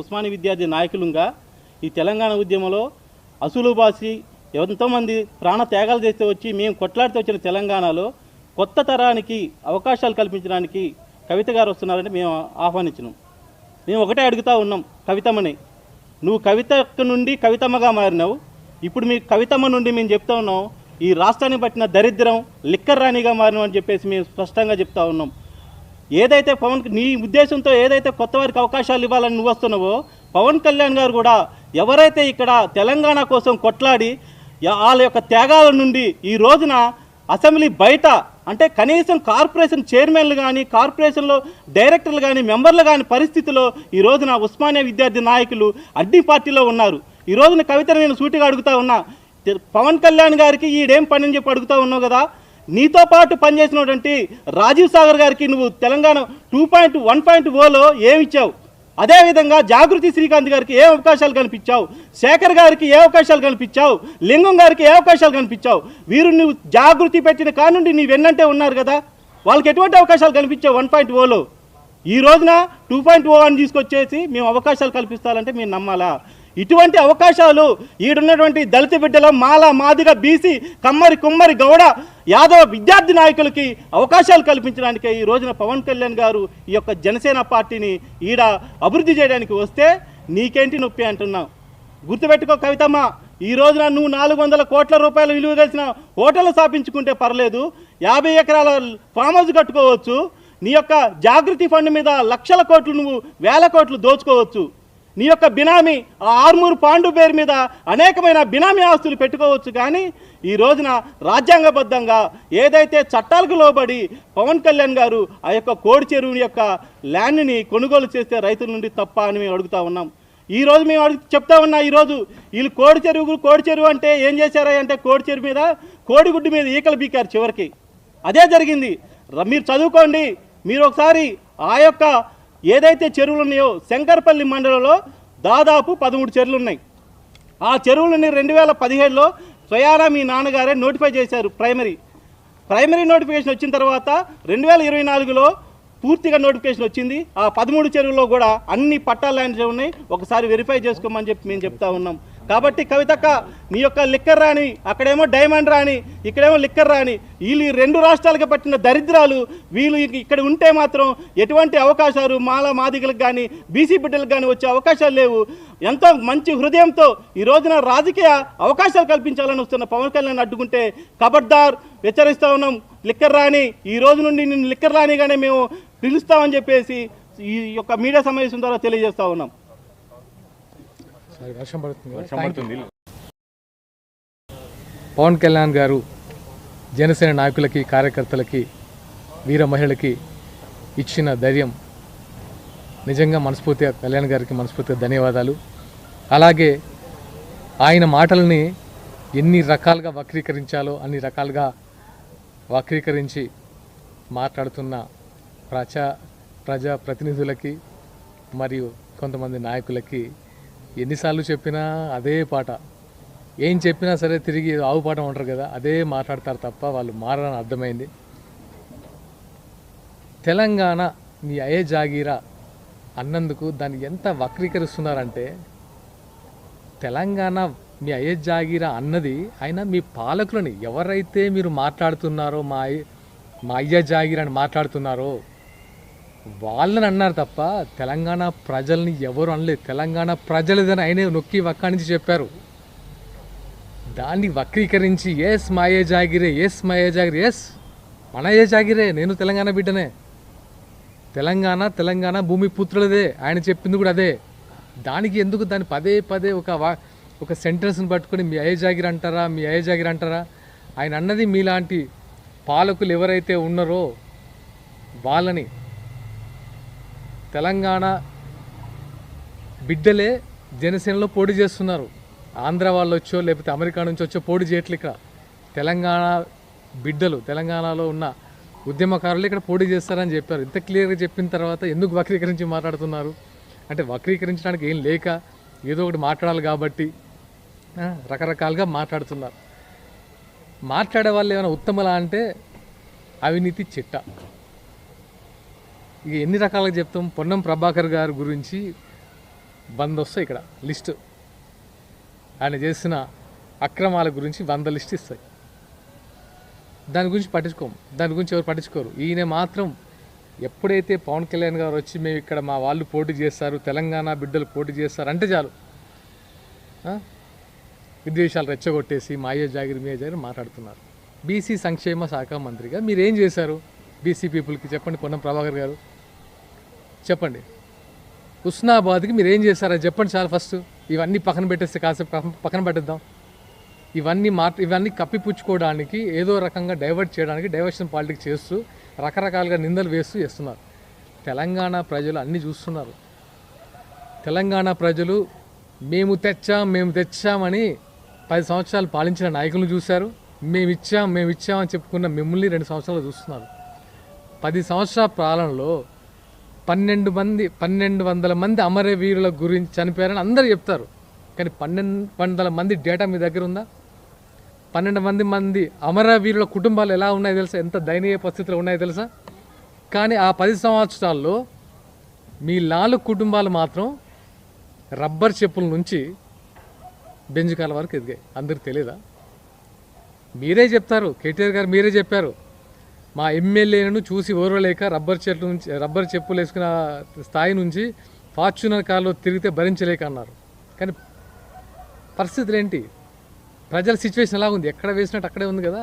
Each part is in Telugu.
ఉస్మానియా విద్యార్థి నాయకులుగా ఈ తెలంగాణ ఉద్యమంలో అసూలుబాసి ఎంతోమంది ప్రాణ త్యాగాలు చేస్తే వచ్చి మేము కొట్లాడితే వచ్చిన తెలంగాణలో కొత్త తరానికి అవకాశాలు కల్పించడానికి కవిత గారు వస్తున్నారంటే మేము ఆహ్వానించినాం. మేము ఒకటే అడుగుతూ ఉన్నాం, కవితమ్మని నువ్వు కవిత నుండి కవితమ్మగా మారినావు. ఇప్పుడు మీ కవితమ్మ నుండి మేము చెప్తా ఉన్నాం, ఈ రాష్ట్రాన్ని పట్టిన దరిద్రం లిక్కర్ రాణిగా మారినాం అని చెప్పేసి మేము స్పష్టంగా చెప్తా ఉన్నాం. ఏదైతే నీ ఉద్దేశంతో ఏదైతే కొత్త వారికి అవకాశాలు ఇవ్వాలని నువ్వు వస్తున్నావో, పవన్ కళ్యాణ్ గారు కూడా ఎవరైతే ఇక్కడ తెలంగాణ కోసం కొట్లాడి వాళ్ళ యొక్క త్యాగాల నుండి ఈ రోజున అసెంబ్లీ బయట అంటే కనీసం కార్పొరేషన్ చైర్మన్లు కానీ కార్పొరేషన్లో డైరెక్టర్లు కానీ మెంబర్లు కానీ పరిస్థితిలో ఈ రోజున ఉస్మానియా విద్యార్థి నాయకులు అన్ని పార్టీలో ఉన్నారు. ఈ రోజున కవితను నేను సూటిగా అడుగుతా ఉన్నా, పవన్ కళ్యాణ్ గారికి ఈడేం పని అని చెప్పి అడుగుతూ ఉన్నావు కదా, నీతో పాటు పనిచేసినటువంటి రాజీవ్ సాగర్ గారికి నువ్వు తెలంగాణ 2.1.0లో ఏమిచ్చావు? అదేవిధంగా జాగృతి శ్రీకాంత్ గారికి ఏ అవకాశాలు కల్పించావు? శేఖర్ గారికి ఏ అవకాశాలు కల్పించావు? లింగం గారికి ఏ అవకాశాలు కల్పించావు? వీరు నువ్వు జాగృతి పెట్టిన కానుండి నీ వెన్నంటే ఉన్నారు కదా, వాళ్ళకి ఎటువంటి అవకాశాలు కల్పించావు 1.0లో? ఈ రోజున 2.0 అని తీసుకొచ్చేసి మేము అవకాశాలు కల్పిస్తాలంటే మేము నమ్మాలా? ఇటువంటి అవకాశాలు ఈడున్నటువంటి దళిత బిడ్డల మాల మాదిగ బీసీ కమ్మరి కుమ్మరి గౌడ యాదవ విద్యార్థి నాయకులకి అవకాశాలు కల్పించడానికే ఈ రోజున పవన్ కళ్యాణ్ గారు ఈ యొక్క జనసేన పార్టీని ఈడ అభివృద్ధి చేయడానికి వస్తే నీకేంటి నొప్పి అంటున్నావు. గుర్తుపెట్టుకో కవితమ్మ, ఈ రోజున నువ్వు 400 కోట్ల రూపాయల విలువ కలిసిన హోటల్ స్థాపించుకుంటే పర్లేదు, 50 ఎకరాల ఫామ్ హౌస్ కట్టుకోవచ్చు, నీ యొక్క జాగృతి ఫండ్ మీద లక్షల కోట్లు నువ్వు వేల కోట్లు దోచుకోవచ్చు, నీ యొక్క బినామీ ఆ ఆర్మూరు పాండు పేరు మీద అనేకమైన బినామీ ఆస్తులు పెట్టుకోవచ్చు. కానీ ఈ రోజున రాజ్యాంగబద్ధంగా ఏదైతే చట్టాలకు లోబడి పవన్ కళ్యాణ్ గారు ఆ యొక్క కోడి చెరువు యొక్క ల్యాండ్ని కొనుగోలు చేస్తే రైతుల నుండి తప్ప అని మేము అడుగుతూ ఉన్నాం. ఈరోజు మేము చెప్తా ఉన్నా, ఈరోజు వీళ్ళు కోడి చెరువు అంటే ఏం చేశారా అంటే కోడి చెరువు మీద కోడిగుడ్డు మీద ఈకలు బీకారు. చివరికి అదే జరిగింది. మీరు చదువుకోండి, మీరు ఒకసారి ఆ యొక్క ఏదైతే చెరువులు ఉన్నాయో శంకర్పల్లి మండలంలో దాదాపు 13 చెరువులు ఉన్నాయి. ఆ చెరువులని 2017లో స్వయానా మీ నాన్నగారే నోటిఫై చేశారు. ప్రైమరీ నోటిఫికేషన్ వచ్చిన తర్వాత 2024లో పూర్తిగా నోటిఫికేషన్ వచ్చింది. ఆ 13 చెరువుల్లో కూడా అన్ని పట్టా ల్యాండ్స్ ఉన్నాయి, ఒకసారి వెరిఫై చేసుకోమని చెప్పి మేము చెప్తా ఉన్నాం. కాబట్టి కవితక్క, నీ యొక్క లిక్కర్ రాని, అక్కడేమో డైమండ్ రాని, ఇక్కడేమో లిక్కర్ రాని, వీళ్ళు 2 రాష్ట్రాలకు పట్టిన దరిద్రాలు. వీళ్ళు ఇక్కడ ఉంటే మాత్రం ఎటువంటి అవకాశాలు మాల మాదిగలకు కానీ బీసీ బిడ్డలకు కానీ వచ్చే అవకాశాలు లేవు. ఎంతో మంచి హృదయంతో ఈ రోజున రాజకీయ అవకాశాలు కల్పించాలని వస్తున్న పవన్ కళ్యాణ్ అడ్డుకుంటే ఖబర్దార్ హెచ్చరిస్తూ ఉన్నాం. లిక్కర్ రాని, ఈ రోజు నుండి నిన్ను లిక్కర్ రానిగానే మేము పిలుస్తామని చెప్పేసి ఈ యొక్క మీడియా సమావేశం ద్వారా తెలియజేస్తూ ఉన్నాం. వర్షం పడుతుంది. పవన్ కళ్యాణ్ గారు జనసేన నాయకులకి కార్యకర్తలకి వీర మహిళలకి ఇచ్చిన ధైర్యం నిజంగా మనస్ఫూర్తిగా కళ్యాణ్ గారికి మనస్ఫూర్తిగా ధన్యవాదాలు. అలాగే ఆయన మాటలని ఎన్ని రకాలుగా వక్రీకరించాలో అన్ని రకాలుగా వక్రీకరించి మాట్లాడుతున్న ప్రజా ప్రతినిధులకి మరియు కొంతమంది నాయకులకి ఎన్నిసార్లు చెప్పినా అదే పాట, ఏం చెప్పినా సరే తిరిగి ఆవు పాట ఉంటారు కదా, అదే మాట్లాడతారు తప్ప వాళ్ళు మారని అర్థమైంది. తెలంగాణ మీ అయ్యే జాగీరా అన్నందుకు దాన్ని ఎంత వక్రీకరిస్తున్నారంటే, తెలంగాణ మీ అయ్యే జాగీరా అన్నది ఆయన మీ పాలకులని ఎవరైతే మీరు మాట్లాడుతున్నారో మా అయ్య జాగీరా అని మాట్లాడుతున్నారో వాళ్ళని అన్నారు తప్ప తెలంగాణ ప్రజల్ని ఎవరు అనలేదు. తెలంగాణ ప్రజలదని ఆయనే నొక్కి వక్కానించి చెప్పారు. దాన్ని వక్రీకరించి ఎస్ మాయే జాగిరే, ఎస్ మాయే జాగిరే, ఎస్ మన అయ్యే జాగిరే, నేను తెలంగాణ బిడ్డనే, తెలంగాణ భూమి పుత్రులదే, ఆయన చెప్పింది కూడా అదే. దానికి ఎందుకు దాన్ని పదే పదే ఒక సెంటెన్స్ని పట్టుకొని మీ అయ్యే జాగిరి అంటారా, మీ అయ్యే జాగిరి అంటారా? ఆయన అన్నది మీలాంటి పాలకులు ఎవరైతే ఉన్నారో వాళ్ళని, తెలంగాణ బిడ్డలే జనసేనలో పోటీ చేస్తున్నారు. ఆంధ్ర వాళ్ళు వచ్చో లేకపోతే అమెరికా నుంచి వచ్చో పోటీ చేయట్లే. ఇక్కడ తెలంగాణ బిడ్డలు, తెలంగాణలో ఉన్న ఉద్యమకారులు ఇక్కడ పోటీ చేస్తారని చెప్పారు. ఇంత క్లియర్గా చెప్పిన తర్వాత ఎందుకు వక్రీకరించి మాట్లాడుతున్నారు అంటే, వక్రీకరించడానికి ఏం లేక ఏదో ఒకటి మాట్లాడాలి కాబట్టి రకరకాలుగా మాట్లాడుతున్నారు. మాట్లాడే వాళ్ళు ఏమైనా ఉత్తమలా అంటే అవినీతి చిట్ట. ఇక ఎన్ని రకాలుగా చెప్తాం. పొన్నం ప్రభాకర్ గారి గురించి 100 వస్తాయి ఇక్కడ లిస్టు. ఆయన చేసిన అక్రమాల గురించి 100 లిస్ట్ ఇస్తాయి. దాని గురించి పట్టించుకోము, దాని గురించి ఎవరు పట్టించుకోరు. ఈయన మాత్రం ఎప్పుడైతే పవన్ కళ్యాణ్ గారు వచ్చి మేము ఇక్కడ మా వాళ్ళు పోటీ చేస్తారు, తెలంగాణ బిడ్డలు పోటీ చేస్తారు అంటే చాలు విద్వేషాలు రెచ్చగొట్టేసి మాయే జాగిరి మీయ జాగిరి మాట్లాడుతున్నారు. బీసీ సంక్షేమ శాఖ మంత్రిగా మీరు ఏం చేశారు బీసీ పీపుల్కి చెప్పండి. పొన్నం ప్రభాకర్ గారు చెప్పండి. హుస్నాబాద్కి మీరు ఏం చేశారో చెప్పండి చాలు. ఫస్ట్ ఇవన్నీ పక్కన పెట్టేస్తే కాసేపు పక్కన పెట్టేద్దాం. ఇవన్నీ కప్పిపుచ్చుకోవడానికి ఏదో రకంగా డైవర్ట్ చేయడానికి డైవర్షన్ పాలిటిక్స్ చేస్తూ రకరకాలుగా నిందలు వేస్తూ చేస్తున్నారు. తెలంగాణ ప్రజలు అన్నీ చూస్తున్నారు. తెలంగాణ ప్రజలు మేము తెచ్చామని 10 సంవత్సరాలు పాలించిన నాయకులను చూశారు. మేము ఇచ్చామని చెప్పుకున్న మిమ్మల్ని 2 సంవత్సరాలు చూస్తున్నారు. 10 సంవత్సరాల పాలనలో 1200 మంది అమరవీరుల గురించి చనిపోయారని అందరూ చెప్తారు. కానీ 1200 మంది డేటా మీ దగ్గర ఉందా? 12 మంది అమరవీరుల కుటుంబాలు ఎలా ఉన్నాయో తెలుసా? ఎంత దయనీయ పరిస్థితులు ఉన్నాయో తెలుసా? కానీ ఆ 10 సంవత్సరాల్లో మీ 4 కుటుంబాలు మాత్రం రబ్బర్ చెప్పుల నుంచి బెంజుకాల వరకు ఎదిగాయి. అందరికి తెలియదా? మీరే చెప్తారు, కేటీఆర్ గారు మీరే చెప్పారు, మా ఎమ్మెల్యేలను చూసి ఓర్వలేక రబ్బర్ చెప్పులు వేసుకున్న స్థాయి నుంచి ఫార్చ్యూనర్ కార్లో తిరిగితే భరించలేక అన్నారు. కానీ పరిస్థితులు ఏంటి? ప్రజల సిచ్యువేషన్ ఎలా ఉంది? ఎక్కడ వేసినట్టు అక్కడే ఉంది కదా.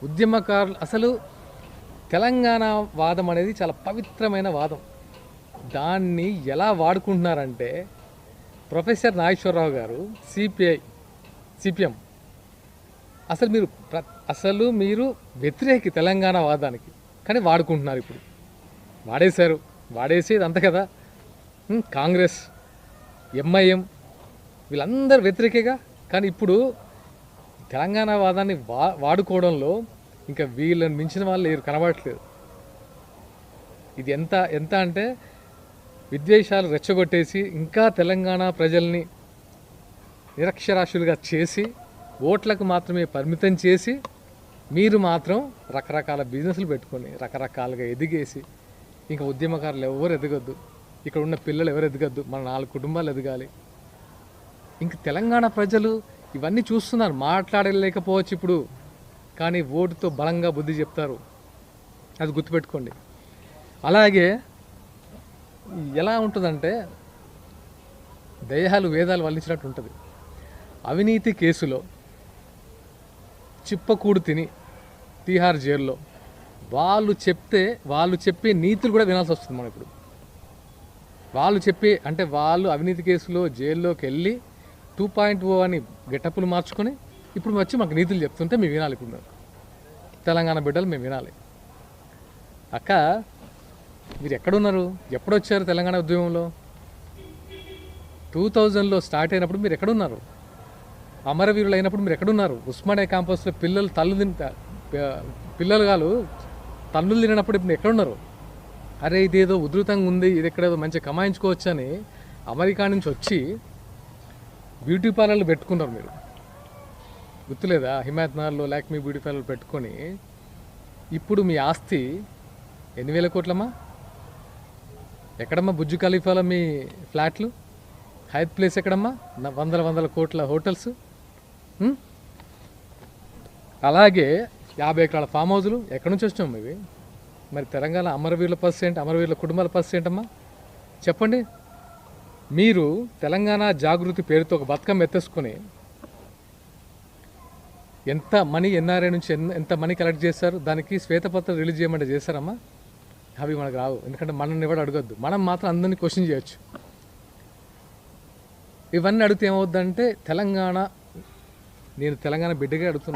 ఉద్యమకారులు అసలు తెలంగాణ వాదం అనేది చాలా పవిత్రమైన వాదం. దాన్ని ఎలా వాడుకుంటున్నారంటే ప్రొఫెసర్ నాగేశ్వరరావు గారు సిపిఎం అసలు మీరు వ్యతిరేకి తెలంగాణ వాదానికి, కానీ వాడుకుంటున్నారు. ఇప్పుడు వాడేసేది అంత కదా. కాంగ్రెస్, ఎంఐఎం వీళ్ళందరూ వ్యతిరేకేగా. కానీ ఇప్పుడు తెలంగాణ వాదాన్ని వాడుకోవడంలో ఇంకా వీళ్ళని మించిన వాళ్ళు లేరు, కనబడట్లేదు. ఇది ఎంత అంటే విద్వేషాలు రెచ్చగొట్టేసి ఇంకా తెలంగాణ ప్రజల్ని నిరక్షరాస్యులుగా చేసి ఓట్లకు మాత్రమే పరిమితం చేసి మీరు మాత్రం రకరకాల బిజినెస్లు పెట్టుకొని రకరకాలుగా ఎదిగేసి ఇంకా ఉద్యమకారులు ఎవరు ఎదగొద్దు, ఇక్కడ ఉన్న పిల్లలు ఎవరు ఎదగొద్దు, మన 4 కుటుంబాలు ఎదగాలి. ఇంక తెలంగాణ ప్రజలు ఇవన్నీ చూస్తున్నారు. మాట్లాడలేకపోవచ్చు ఇప్పుడు, కానీ ఓటుతో బలంగా బుద్ధి చెప్తారు. అది గుర్తుపెట్టుకోండి. అలాగే ఎలా ఉంటుందంటే దయ్యాలు వేదాలు వల్లించినట్టు ఉంటుంది. అవినీతి కేసులో చిప్పకూడు తిని తీహార్ జైల్లో వాళ్ళు చెప్పే నీతులు కూడా వినాల్సి వస్తుంది. మనం ఇప్పుడు వాళ్ళు అవినీతి కేసులో జైల్లోకి వెళ్ళి 2.0 అని గెటప్పులు మార్చుకొని ఇప్పుడు వచ్చి మాకు నీతులు చెప్తుంటే మేము వినాలి. ఇప్పుడు మేము తెలంగాణ బిడ్డలు మేము వినాలి. అక్క మీరు ఎక్కడున్నారు? ఎప్పుడొచ్చారు తెలంగాణ ఉద్యమంలో? 2000లో స్టార్ట్ అయినప్పుడు మీరు ఎక్కడున్నారు? అమరవీరులు అయినప్పుడు మీరు ఎక్కడున్నారు? ఉస్మానియా క్యాంపస్లో తల్లులు తినప్పుడు ఇప్పుడు ఎక్కడున్నారు? అరే ఇదేదో ఉధృతంగా ఉంది, ఇది ఎక్కడేదో మంచిగా కమాయించుకోవచ్చు అని అమెరికా నుంచి వచ్చి బ్యూటీ పార్లర్లు పెట్టుకున్నారు. మీరు గుర్తులేదా? హిమాయత్ నగర్లో లాక్మీ బ్యూటీ పార్లర్ పెట్టుకొని ఇప్పుడు మీ ఆస్తి 8,000 కోట్లమ్మా. ఎక్కడమ్మా బుజ్జు ఖలీఫాలో మీ ఫ్లాట్లు? హైత్ ప్లేస్ ఎక్కడమ్మా? 100 కోట్ల హోటల్స్. అలాగే 50 ఎకరాల ఫామ్ హౌజులు ఎక్కడి నుంచి వచ్చినాం ఇవి? మరి తెలంగాణ అమరవీరుల పర్సెంట్, అమరవీరుల కుటుంబాల పర్సెంట్ అమ్మా చెప్పండి. మీరు తెలంగాణ జాగృతి పేరుతో ఒక బతుకమ్మ ఎత్తేసుకొని ఎంత మనీ ఎన్ఆర్ఐ నుంచి ఎంత మనీ కలెక్ట్ చేస్తారు? దానికి శ్వేతపత్రం రిలీజ్ చేయమంటే చేస్తారమ్మా? అవి మనకు రావు, ఎందుకంటే మనల్ని ఎవరు అడగొద్దు. మనం మాత్రం అందరినీ క్వశ్చన్ చేయొచ్చు. ఇవన్నీ అడిగితే ఏమవుద్దంటే నేను తెలంగాణ బిడ్డగా అడుగుతున్నాను.